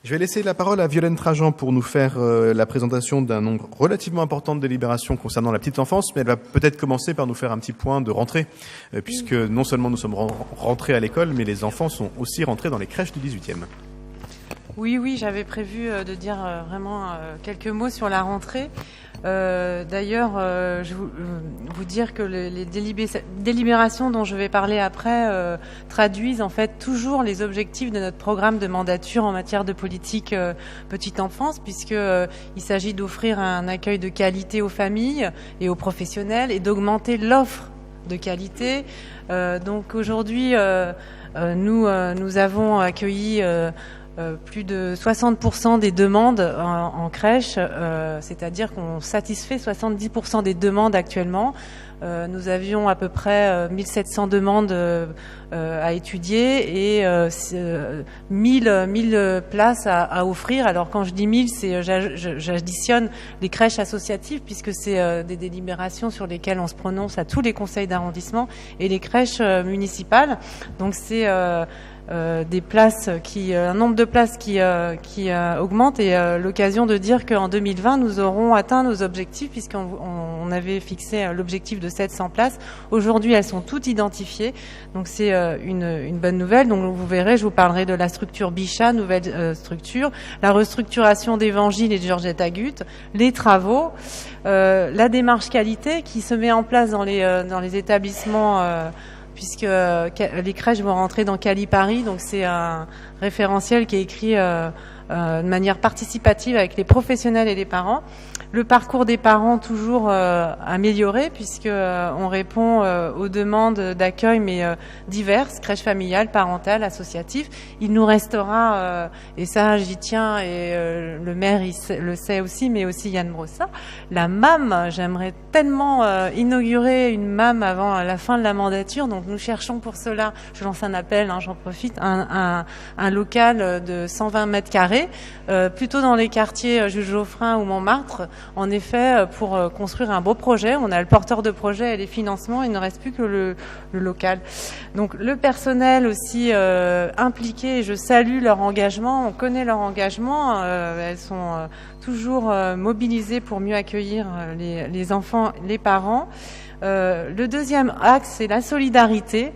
Je vais laisser la parole à Violaine Trajan pour nous faire la présentation d'un nombre relativement important de délibérations concernant la petite enfance, mais elle va peut-être commencer par nous faire un petit point de rentrée, puisque non seulement nous sommes rentrés à l'école, mais les enfants sont aussi rentrés dans les crèches du 18e. Oui, j'avais prévu de dire vraiment quelques mots sur la rentrée. D'ailleurs, je vous dire que les délibérations dont je vais parler après traduisent en fait toujours les objectifs de notre programme de mandature en matière de politique petite enfance, puisque il s'agit d'offrir un accueil de qualité aux familles et aux professionnels et d'augmenter l'offre de qualité. Donc aujourd'hui, nous avons accueilli plus de 60% des demandes en crèche, c'est-à-dire qu'on satisfait 70% des demandes actuellement. Nous avions à peu près 1700 demandes à étudier et 1000 places à offrir. Alors quand je dis 1000, j'additionne les crèches associatives puisque c'est des délibérations sur lesquelles on se prononce à tous les conseils d'arrondissement et les crèches municipales. Donc c'est des places un nombre de places qui augmente et l'occasion de dire qu'en 2020 nous aurons atteint nos objectifs puisqu'on avait fixé l'objectif de 700 places. Aujourd'hui elles sont toutes identifiées, donc c'est une bonne nouvelle. Donc vous verrez, je vous parlerai de la structure Bichat, nouvelle structure, la restructuration d'Évangile et de Georgette Agut, les travaux, la démarche qualité qui se met en place dans les établissements puisque les crèches vont rentrer dans Cali Paris, donc c'est un référentiel qui est écrit de manière participative avec les professionnels et les parents. Le parcours des parents toujours amélioré puisque on répond aux demandes d'accueil mais diverses, crèches familiales, parentales, associatives. Il nous restera et ça j'y tiens et le maire le sait aussi, mais aussi Yann Brossat, la MAM. J'aimerais tellement inaugurer une MAM avant la fin de la mandature, donc nous cherchons pour cela, je lance un appel, j'en profite, un local de 120 mètres carrés, plutôt dans les quartiers Jules Geoffrin ou Montmartre. En effet, pour construire un beau projet, on a le porteur de projet et les financements, il ne reste plus que le local. Donc le personnel aussi impliqué, je salue leur engagement, on connaît leur engagement, elles sont toujours mobilisées pour mieux accueillir les enfants, les parents. Le deuxième axe, c'est la solidarité.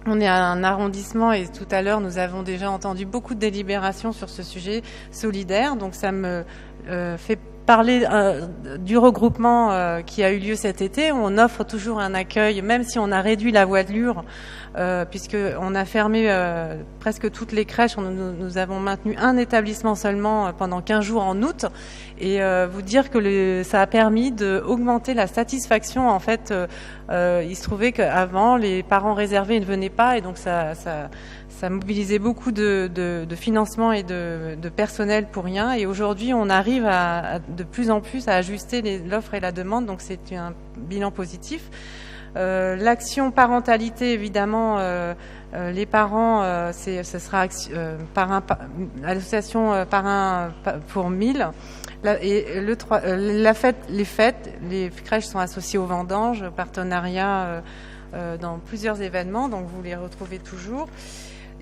On est à un arrondissement et tout à l'heure, nous avons déjà entendu beaucoup de délibérations sur ce sujet solidaire. Donc ça me fait parler du regroupement qui a eu lieu cet été. On offre toujours un accueil, même si on a réduit la voilure, puisqu'on a fermé presque toutes les crèches. Nous avons maintenu un établissement seulement pendant 15 jours en août. Et vous dire que ça a permis d'augmenter la satisfaction. En fait, il se trouvait qu'avant, les parents réservés ne venaient pas et donc ça mobilisait beaucoup de financement et de personnel pour rien. Et aujourd'hui, on arrive de plus en plus à ajuster l'offre et la demande, donc c'est un bilan positif. L'action parentalité, évidemment, les les ce sera l'association Parrain pour 1000. Les fêtes, les crèches sont associées aux vendanges, partenariat dans plusieurs événements, donc vous les retrouvez toujours.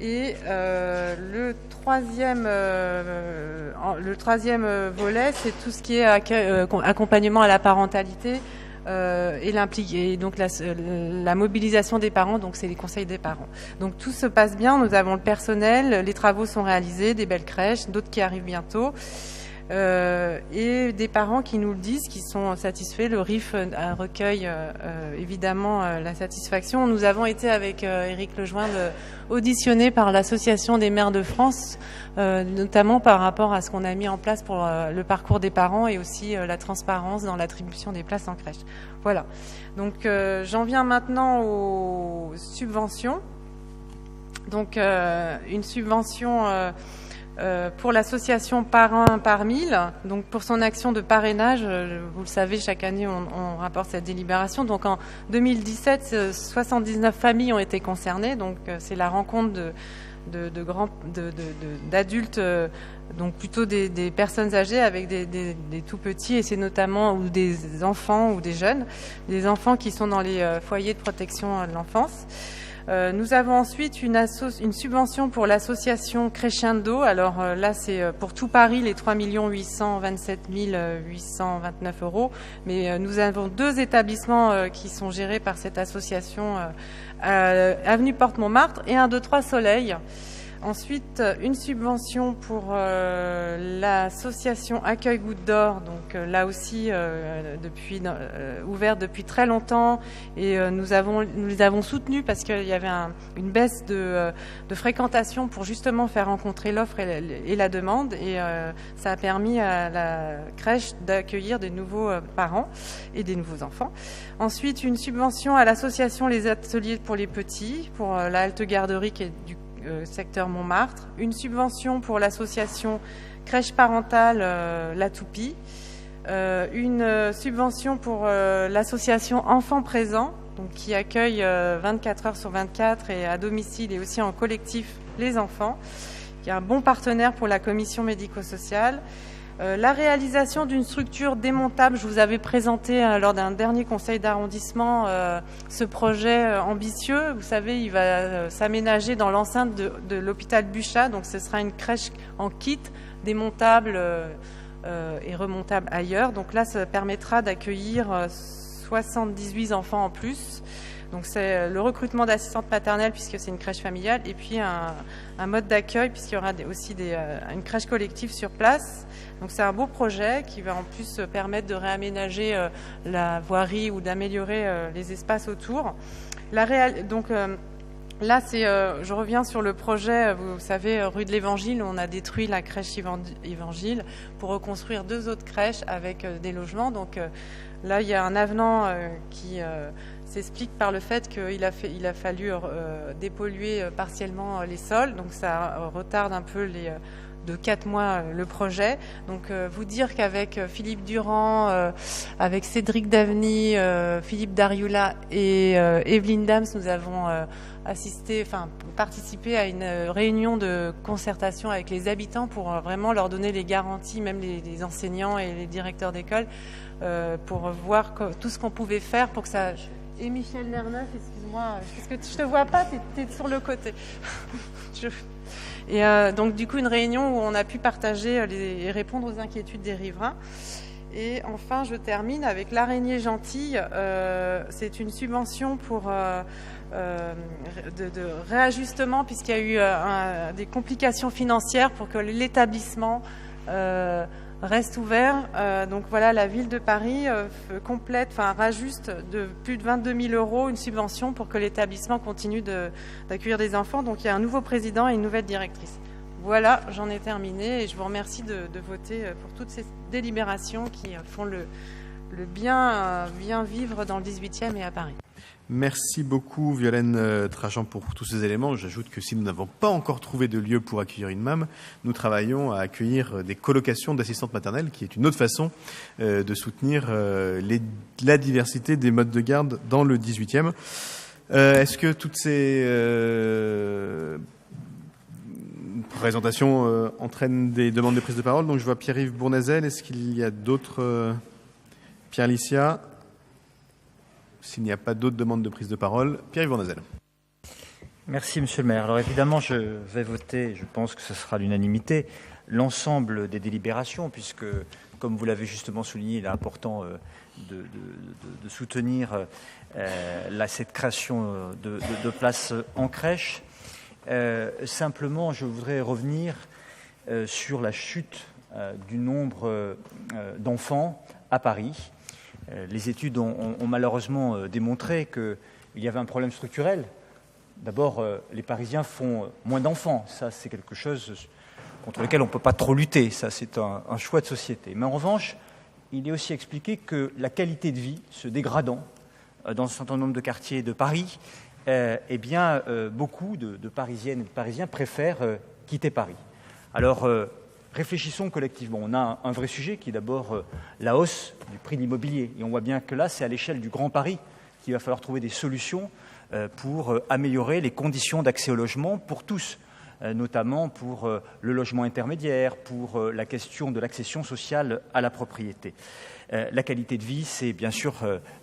Et le troisième volet, c'est tout ce qui est accompagnement à la parentalité et donc la mobilisation des parents, donc c'est les conseils des parents. Donc tout se passe bien, nous avons le personnel, les travaux sont réalisés, des belles crèches, d'autres qui arrivent bientôt. Et des parents qui nous le disent, qui sont satisfaits. Le RIF recueille évidemment la satisfaction. Nous avons été avec Éric Lejoindre auditionnés par l'Association des maires de France, notamment par rapport à ce qu'on a mis en place pour le parcours des parents et aussi la transparence dans l'attribution des places en crèche. Voilà. Donc j'en viens maintenant aux subventions. Donc une subvention pour l'association Parrain par 1000, donc pour son action de parrainage, vous le savez, chaque année on rapporte cette délibération. Donc en 2017, 79 familles ont été concernées. Donc c'est la rencontre d'adultes, donc plutôt des personnes âgées avec des tout petits, et c'est notamment ou des enfants ou des jeunes, des enfants qui sont dans les foyers de protection de l'enfance. Nous avons ensuite une subvention pour l'association Crescendo. Alors là, c'est pour tout Paris les 3 827 829 €. Mais nous avons 2 établissements qui sont gérés par cette association, avenue Porte-Montmartre et 1, 2, 3 Soleil. Ensuite, une subvention pour l'association Accueil Goutte d'Or, donc là aussi ouverte depuis très longtemps, et nous les avons soutenus parce qu'il y avait une baisse de fréquentation pour justement faire rencontrer l'offre et la demande, et ça a permis à la crèche d'accueillir des nouveaux parents et des nouveaux enfants. Ensuite, une subvention à l'association Les Ateliers pour les Petits, pour la halte garderie qui est du secteur Montmartre, une subvention pour l'association crèche parentale La Toupie, une subvention pour l'association Enfants Présents, donc qui accueille 24 heures sur 24 et à domicile et aussi en collectif les enfants, qui est un bon partenaire pour la commission médico-sociale. La réalisation d'une structure démontable, je vous avais présenté lors d'un dernier conseil d'arrondissement ce projet ambitieux. Vous savez, il va s'aménager dans l'enceinte de l'hôpital Buchat, donc ce sera une crèche en kit, démontable et remontable ailleurs. Donc là, ça permettra d'accueillir 78 enfants en plus. Donc c'est le recrutement d'assistantes maternelles puisque c'est une crèche familiale, et puis un mode d'accueil puisqu'il y aura aussi une crèche collective sur place. Donc c'est un beau projet qui va en plus permettre de réaménager la voirie ou d'améliorer les espaces autour. Là, je reviens sur le projet, vous savez, rue de l'Évangile, où on a détruit la crèche Évangile pour reconstruire 2 autres crèches avec des logements. Donc là, il y a un avenant qui s'explique par le fait qu'il a fallu dépolluer partiellement les sols. Donc ça retarde un peu de 4 mois le projet. Donc vous dire qu'avec Philippe Durand, avec Cédric Daveny, Philippe Dariula et Evelyne Dams, nous avons participé à une réunion de concertation avec les habitants pour vraiment leur donner les garanties, même les enseignants et les directeurs d'école, pour voir tout ce qu'on pouvait faire pour que ça... Et Michel Lerneuf, excuse-moi, parce que je te vois pas, t'es sur le côté. Et donc du coup une réunion où on a pu partager et répondre aux inquiétudes des riverains. Et enfin je termine avec l'Araignée Gentille. C'est une subvention pour de réajustement puisqu'il y a eu des complications financières pour que l'établissement reste ouvert. Donc voilà, la ville de Paris rajuste de plus de 22 000 € une subvention pour que l'établissement continue d'accueillir des enfants. Donc il y a un nouveau président et une nouvelle directrice. Voilà, j'en ai terminé et je vous remercie de voter pour toutes ces délibérations qui font le bien vivre dans le 18e et à Paris. Merci beaucoup Violaine Trajan pour tous ces éléments. J'ajoute que si nous n'avons pas encore trouvé de lieu pour accueillir une MAM, nous travaillons à accueillir des colocations d'assistantes maternelles, qui est une autre façon de soutenir la diversité des modes de garde dans le 18e. Est-ce que toutes ces présentations entraînent des demandes de prise de parole? Donc je vois Pierre-Yves Bournazel. Est-ce qu'il y a d'autres? Pierre Licia? S'il n'y a pas d'autres demandes de prise de parole, Pierre-Yves Bournazel. Merci, Monsieur le maire. Alors évidemment, je vais voter, je pense que ce sera l'unanimité, l'ensemble des délibérations, puisque, comme vous l'avez justement souligné, il est important de soutenir cette création de places en crèche. Simplement, je voudrais revenir sur la chute du nombre d'enfants à Paris. Les études ont malheureusement démontré qu'il y avait un problème structurel. D'abord, les Parisiens font moins d'enfants. Ça, c'est quelque chose contre lequel on ne peut pas trop lutter. Ça, c'est un choix de société. Mais en revanche, il est aussi expliqué que la qualité de vie se dégradant dans un certain nombre de quartiers de Paris, beaucoup de Parisiennes et de Parisiens préfèrent quitter Paris. Alors, réfléchissons collectivement. On a un vrai sujet qui est d'abord la hausse du prix de l'immobilier. Et on voit bien que là, c'est à l'échelle du Grand Paris qu'il va falloir trouver des solutions pour améliorer les conditions d'accès au logement pour tous, notamment pour le logement intermédiaire, pour la question de l'accession sociale à la propriété. La qualité de vie, c'est bien sûr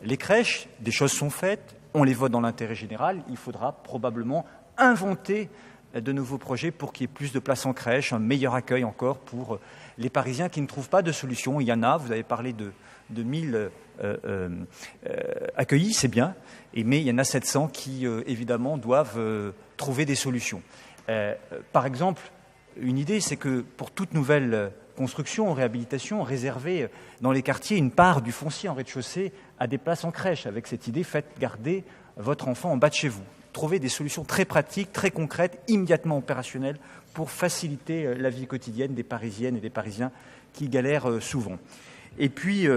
les crèches. Des choses sont faites. on les vote dans l'intérêt général, il faudra probablement inventer de nouveaux projets pour qu'il y ait plus de places en crèche, un meilleur accueil encore pour les Parisiens qui ne trouvent pas de solution. Il y en a, vous avez parlé de 1000 accueillis, c'est bien, mais il y en a 700 qui, évidemment, doivent trouver des solutions. Par exemple, une idée, c'est que pour toute nouvelle construction, réhabilitation, réserver dans les quartiers une part du foncier en rez-de-chaussée à des places en crèche. Avec cette idée, faites garder votre enfant en bas de chez vous. Trouvez des solutions très pratiques, très concrètes, immédiatement opérationnelles pour faciliter la vie quotidienne des Parisiennes et des Parisiens qui galèrent souvent. Et puis,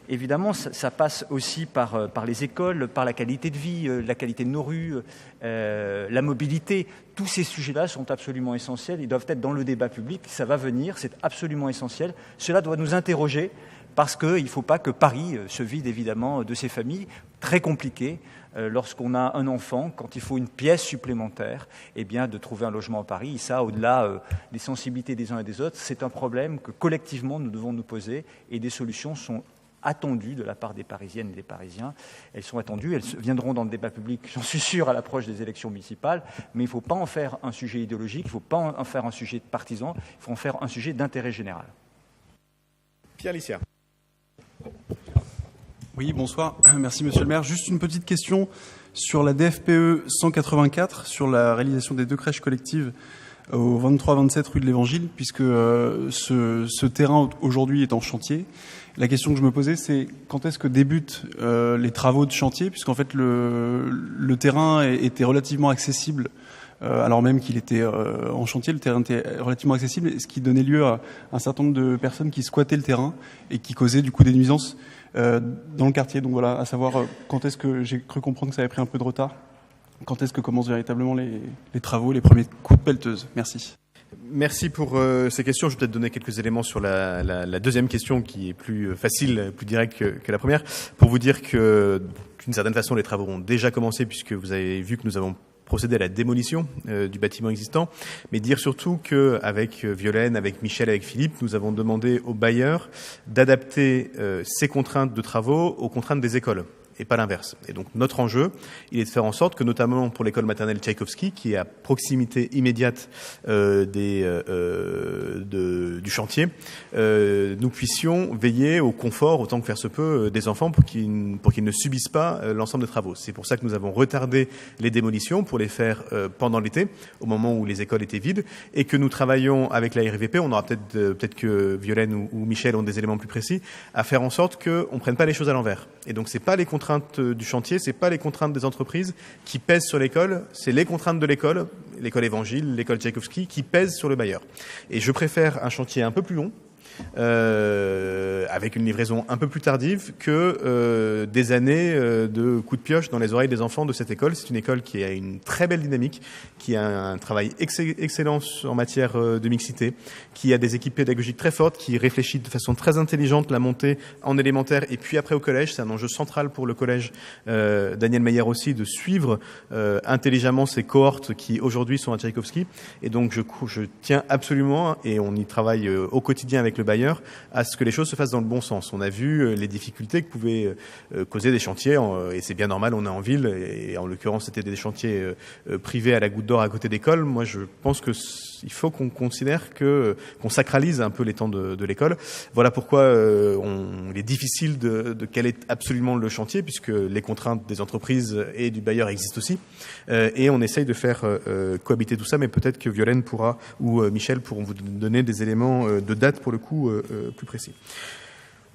évidemment, ça passe aussi par les écoles, par la qualité de vie, la qualité de nos rues, la mobilité. Tous ces sujets-là sont absolument essentiels. Ils doivent être dans le débat public. Ça va venir, c'est absolument essentiel. Cela doit nous interroger parce qu'il ne faut pas que Paris se vide, évidemment, de ses familles très compliquées. Lorsqu'on a un enfant, quand il faut une pièce supplémentaire, eh bien, de trouver un logement à Paris, ça, au-delà des sensibilités des uns et des autres, c'est un problème que collectivement nous devons nous poser et des solutions sont attendues de la part des Parisiennes et des Parisiens. Elles sont attendues, elles viendront dans le débat public, j'en suis sûr, à l'approche des élections municipales, mais il ne faut pas en faire un sujet idéologique, il ne faut pas en faire un sujet partisan, il faut en faire un sujet d'intérêt général. Pierre Lissière. Oui, bonsoir. Merci, monsieur le maire. Juste une petite question sur la DFPE 184, sur la réalisation des 2 crèches collectives au 23-27 rue de l'Évangile, puisque ce terrain aujourd'hui est en chantier. La question que je me posais, c'est quand est-ce que débutent les travaux de chantier, puisqu'en fait le terrain était relativement accessible, alors même qu'il était en chantier, le terrain était relativement accessible, ce qui donnait lieu à un certain nombre de personnes qui squattaient le terrain et qui causaient du coup des nuisances dans le quartier. Donc voilà, à savoir quand est-ce que j'ai cru comprendre que ça avait pris un peu de retard. Quand est-ce que commencent véritablement les travaux, les premiers coups de pelleteuse? Merci. Merci pour ces questions. Je vais peut-être donner quelques éléments sur la deuxième question qui est plus facile, plus directe que la première, pour vous dire que d'une certaine façon les travaux ont déjà commencé puisque vous avez vu que nous avons procédé à la démolition du bâtiment existant, mais dire surtout qu'avec Violaine, avec Michel, avec Philippe, nous avons demandé aux bailleurs d'adapter ces contraintes de travaux aux contraintes des écoles. Et pas l'inverse. Et donc notre enjeu, il est de faire en sorte que, notamment pour l'école maternelle Tchaïkovski, qui est à proximité immédiate du chantier, nous puissions veiller au confort, autant que faire se peut, des enfants pour qu'ils ne subissent pas l'ensemble des travaux. C'est pour ça que nous avons retardé les démolitions pour les faire pendant l'été, au moment où les écoles étaient vides, et que nous travaillons avec la RIVP, on aura peut-être que Violaine ou Michel ont des éléments plus précis, à faire en sorte qu'on ne prenne pas les choses à l'envers. Et donc c'est pas les contraintes du chantier, c'est pas les contraintes des entreprises qui pèsent sur l'école, c'est les contraintes de l'école Évangile, l'école Tchaïkovski, qui pèsent sur le bailleur. Et je préfère un chantier un peu plus long, avec une livraison un peu plus tardive que des années de coups de pioche dans les oreilles des enfants de cette école. C'est une école qui a une très belle dynamique, qui a un travail excellent en matière de mixité, qui a des équipes pédagogiques très fortes, qui réfléchit de façon très intelligente la montée en élémentaire et puis après au collège. C'est un enjeu central pour le collège Daniel Mayer aussi, de suivre intelligemment ces cohortes qui aujourd'hui sont à Tchaïkovski. Et donc je tiens absolument, et on y travaille au quotidien avec le bailleur, à ce que les choses se fassent dans le bon sens. On a vu les difficultés que pouvaient causer des chantiers, et c'est bien normal, on est en ville, et en l'occurrence c'était des chantiers privés à la Goutte d'Or à côté d'école. Moi je pense que il faut qu'on considère qu'on sacralise un peu les temps de l'école. Voilà pourquoi il est difficile de caler absolument le chantier, puisque les contraintes des entreprises et du bailleur existent aussi, et on essaye de faire cohabiter tout ça, mais peut-être que Violaine pourra ou Michel pourront vous donner des éléments de date pour le coup plus précis.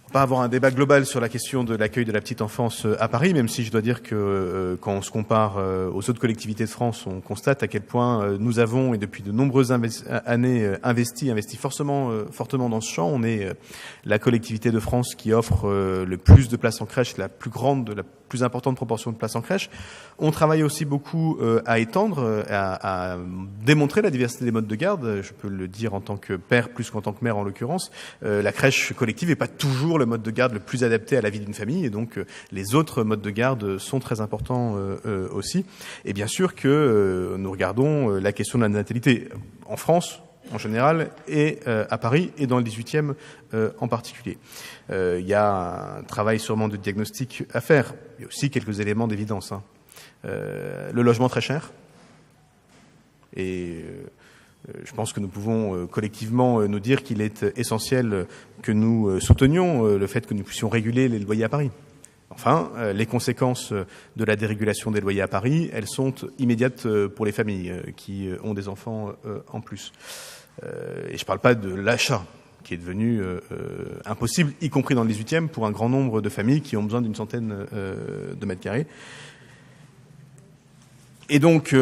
On va pas avoir un débat global sur la question de l'accueil de la petite enfance à Paris, même si je dois dire que quand on se compare aux autres collectivités de France, on constate à quel point nous avons, et depuis de nombreuses années, investi fortement dans ce champ. On est la collectivité de France qui offre le plus de places en crèche, la plus importante proportion de places en crèche. On travaille aussi beaucoup à étendre, à démontrer la diversité des modes de garde. Je peux le dire en tant que père plus qu'en tant que mère en l'occurrence. La crèche collective n'est pas toujours le mode de garde le plus adapté à la vie d'une famille, et donc les autres modes de garde sont très importants aussi. Et bien sûr que nous regardons la question de la natalité en France en général, et à Paris, et dans le 18e en particulier. Il y a un travail sûrement de diagnostic à faire. Il y a aussi quelques éléments d'évidence. le logement très cher. Et je pense que nous pouvons collectivement nous dire qu'il est essentiel que nous soutenions le fait que nous puissions réguler les loyers à Paris. Enfin, les conséquences de la dérégulation des loyers à Paris, elles sont immédiates pour les familles qui ont des enfants en plus. Et je ne parle pas de l'achat, qui est devenu impossible, y compris dans le 18e, pour un grand nombre de familles qui ont besoin d'une centaine de mètres carrés. Et donc,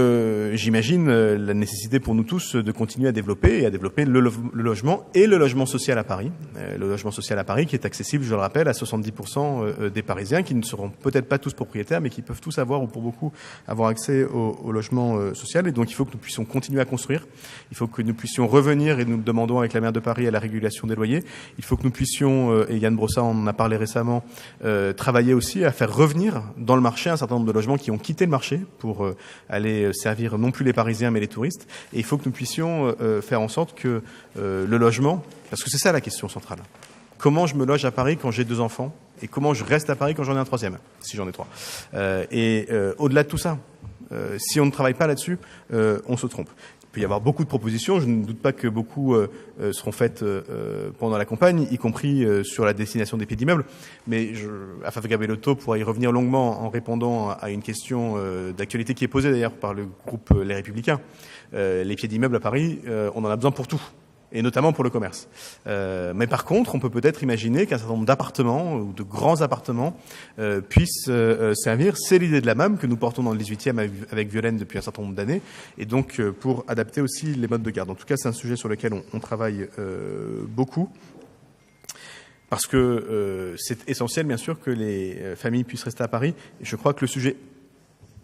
j'imagine la nécessité pour nous tous de continuer à développer le logement et le logement social à Paris. Le logement social à Paris qui est accessible, je le rappelle, à 70% des Parisiens, qui ne seront peut-être pas tous propriétaires, mais qui peuvent tous avoir, ou pour beaucoup, avoir accès au logement social. Et donc, il faut que nous puissions continuer à construire. Il faut que nous puissions revenir, et nous le demandons avec la maire de Paris, à la régulation des loyers. Il faut que nous puissions, et Yann Brossat en a parlé récemment, travailler aussi à faire revenir dans le marché un certain nombre de logements qui ont quitté le marché pour aller servir non plus les Parisiens mais les touristes. Et il faut que nous puissions faire en sorte que le logement, parce que c'est ça la question centrale. Comment je me loge à Paris quand j'ai 2 enfants et comment je reste à Paris quand j'en ai un 3e, si j'en ai 3. Au-delà de tout ça, si on ne travaille pas là-dessus, on se trompe. Il peut y avoir beaucoup de propositions. Je ne doute pas que beaucoup seront faites pendant la campagne, y compris sur la destination des pieds d'immeubles. Mais Afaf Gabellotto pourra y revenir longuement en répondant à une question d'actualité qui est posée d'ailleurs par le groupe Les Républicains. Les pieds d'immeubles à Paris, on en a besoin pour tout, et notamment pour le commerce. Mais par contre, on peut peut-être imaginer qu'un certain nombre d'appartements ou de grands appartements puissent servir. C'est l'idée de la MAM que nous portons dans le 18e avec Violaine depuis un certain nombre d'années, et donc pour adapter aussi les modes de garde. En tout cas, c'est un sujet sur lequel on travaille beaucoup, parce que c'est essentiel, bien sûr, que les familles puissent rester à Paris. Et je crois que le sujet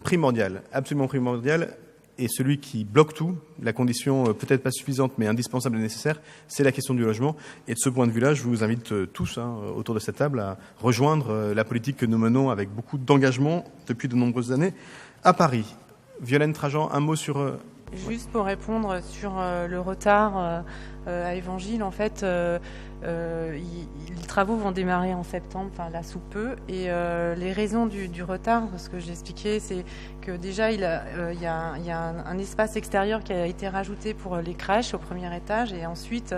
primordial, absolument primordial, et celui qui bloque tout, la condition peut-être pas suffisante mais indispensable et nécessaire, c'est la question du logement. Et de ce point de vue-là, je vous invite tous autour de cette table à rejoindre la politique que nous menons avec beaucoup d'engagement depuis de nombreuses années à Paris. Violaine Trajan, un mot sur... Juste pour répondre sur le retard à Évangile, en fait, les travaux vont démarrer en septembre, enfin là sous peu, et les raisons du retard, ce que j'ai expliqué, c'est que déjà il y a un espace extérieur qui a été rajouté pour les crèches au premier étage, et ensuite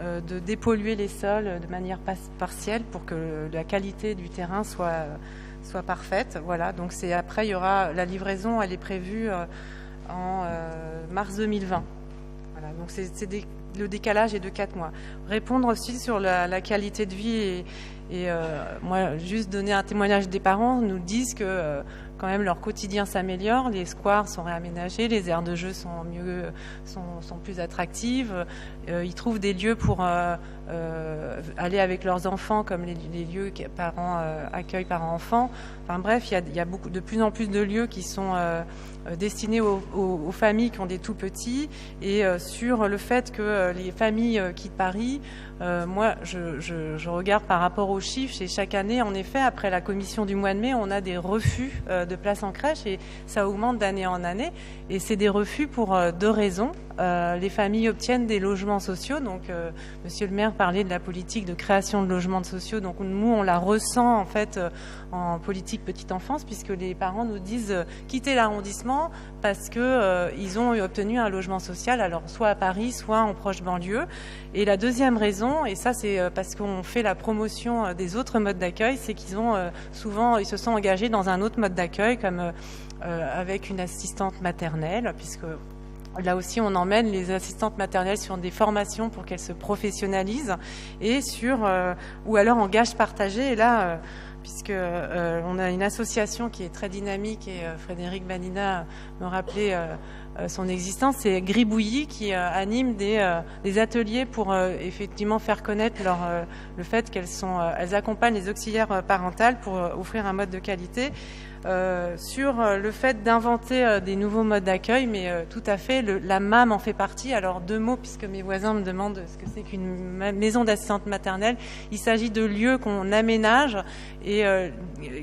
de dépolluer les sols de manière partielle pour que la qualité du terrain soit parfaite. Voilà, donc après il y aura la livraison, elle est prévue en mars 2020. Voilà, donc le décalage est de 4 mois. Répondre aussi sur la qualité de vie et moi, juste donner un témoignage des parents, nous disent que quand même leur quotidien s'améliore, les squares sont réaménagés, les aires de jeu sont plus attractives, ils trouvent des lieux pour aller avec leurs enfants, comme les lieux que parents accueillent parents-enfants. Enfin bref, il y a de plus en plus de lieux qui sont destinés aux familles qui ont des tout-petits, et sur le fait que les familles quittent Paris, moi je regarde par rapport aux chiffres, et chaque année, en effet, après la commission du mois de mai, on a des refus de places en crèche, et ça augmente d'année en année, et c'est des refus pour 2 raisons. Les familles obtiennent des logements sociaux, donc Monsieur le maire parlait de la politique de création de logements sociaux, donc nous on la ressent en fait en politique petite enfance, puisque les parents nous disent quitter l'arrondissement parce que ils ont obtenu un logement social, alors soit à Paris, soit en proche banlieue. Et la deuxième raison, et ça c'est parce qu'on fait la promotion des autres modes d'accueil, c'est qu'ils ont souvent, ils se sont engagés dans un autre mode d'accueil, comme avec une assistante maternelle, puisque là aussi, on emmène les assistantes maternelles sur des formations pour qu'elles se professionnalisent, et ou alors en gage partagé. Et là, puisque on a une association qui est très dynamique, et Frédéric Banina me rappelait son existence, c'est Gribouillis qui anime des ateliers pour effectivement faire connaître le fait qu'elles accompagnent les auxiliaires parentales pour offrir un mode de qualité. Sur le fait d'inventer des nouveaux modes d'accueil, mais tout à fait, la MAM en fait partie. Alors 2 mots, puisque mes voisins me demandent ce que c'est qu'une maison d'assistante maternelle. Il s'agit de lieux qu'on aménage et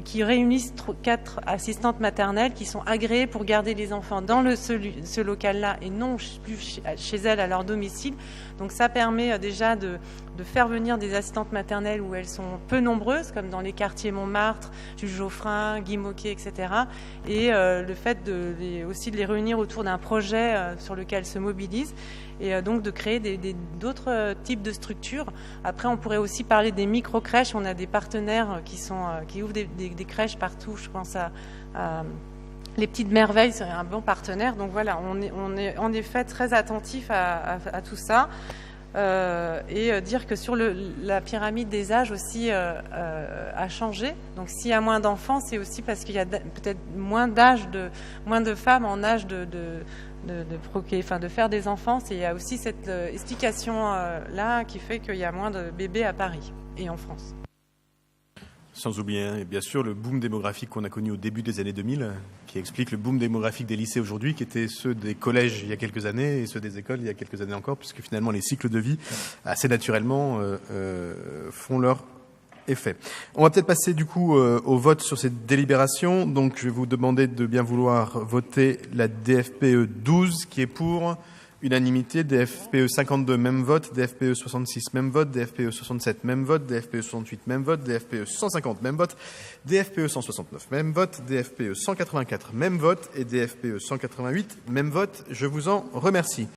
qui réunissent 4 assistantes maternelles qui sont agréées pour garder les enfants dans ce local-là et non plus chez elles à leur domicile. Donc ça permet déjà de faire venir des assistantes maternelles où elles sont peu nombreuses, comme dans les quartiers Montmartre, Jules Geoffrin, Guy Môquet, etc. Et le fait aussi de les réunir autour d'un projet sur lequel elles se mobilisent, et donc de créer d'autres types de structures. Après, on pourrait aussi parler des micro-crèches. On a des partenaires qui ouvrent des crèches partout. Je pense à les Petites Merveilles, c'est un bon partenaire. Donc voilà, on est en effet très attentif à tout ça. Et dire que sur la pyramide des âges aussi a changé. Donc s'il y a moins d'enfants, c'est aussi parce qu'il y a peut-être moins de femmes en âge de faire des enfants. Il y a aussi cette explication là qui fait qu'il y a moins de bébés à Paris et en France. Sans oublier, bien sûr, le boom démographique qu'on a connu au début des années 2000, qui explique le boom démographique des lycées aujourd'hui, qui étaient ceux des collèges il y a quelques années et ceux des écoles il y a quelques années encore, puisque finalement les cycles de vie, assez naturellement, font leur effet. On va peut-être passer du coup au vote sur cette délibération. Donc je vais vous demander de bien vouloir voter la DFPE 12, qui est pour... Unanimité. DFPE 52, même vote. DFPE 66, même vote. DFPE 67, même vote. DFPE 68, même vote. DFPE 150, même vote. DFPE 169, même vote. DFPE 184, même vote. Et DFPE 188, même vote. Je vous en remercie.